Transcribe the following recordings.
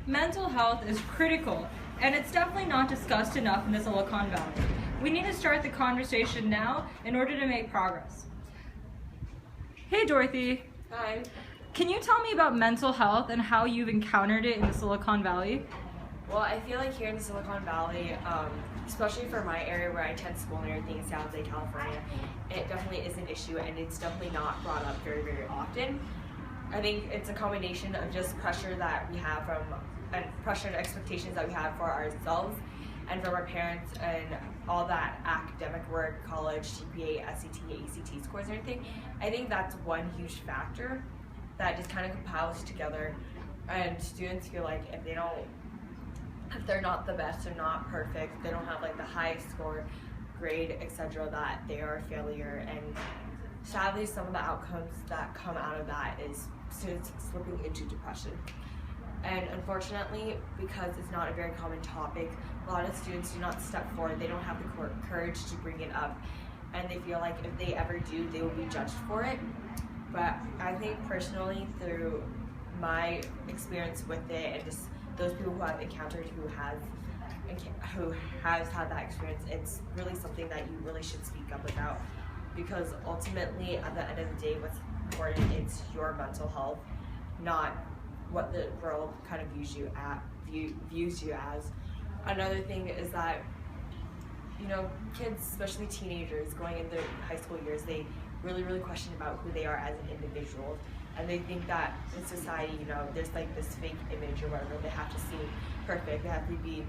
mental health is critical, and it's definitely not discussed enough in the Silicon Valley. We need to start the conversation now in order to make progress. Hey Dorothy. Hi. Can you tell me about mental health and how you've encountered it in the Silicon Valley? Well, I feel like here in the Silicon Valley, especially for my area where I attend school and everything in San Jose, California, it definitely is an issue and it's definitely not brought up very, very often. I think it's a combination of just pressure that we have and pressure and expectations that we have for ourselves and from our parents and all that academic work, college, GPA, SAT, ACT scores and everything. I think that's one huge factor that just kind of compiles together, and students feel like if they're not the best, they're not perfect, they don't have like the highest score, grade, etc., that they are a failure. And sadly, some of the outcomes that come out of that is students slipping into depression. And unfortunately, because it's not a very common topic, a lot of students do not step forward. They don't have the courage to bring it up, and they feel like if they ever do, they will be judged for it. But I think personally, through my experience with it and just those people who I've encountered who has had that experience, it's really something that you really should speak up about, because ultimately at the end of the day, what's important is your mental health, not what the world kind of views you as. Another thing is that, you know, kids, especially teenagers going into high school years, they really question about who they are as an individual, and they think that in society, you know, there's like this fake image or whatever. They have to seem perfect, they have to be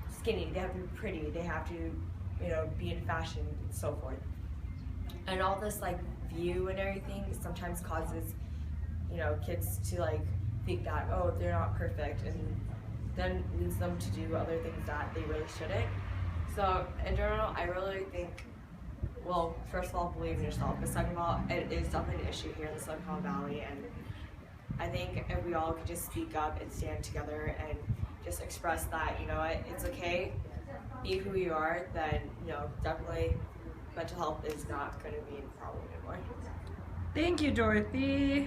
skinny, they have to be pretty, they have to, you know, be in fashion and so forth. And all this like view and everything sometimes causes, you know, kids to like think that, oh, they're not perfect, and then leads them to do other things that they really shouldn't. So in general, I really think, well, first of all, believe in yourself, but second of all, it is definitely an issue here in the Silicon Valley, and I think if we all could just speak up and stand together and just express that, you know what, it's okay, be who you are, then, you know, definitely mental health is not going to be a problem anymore. Thank you, Dorothy.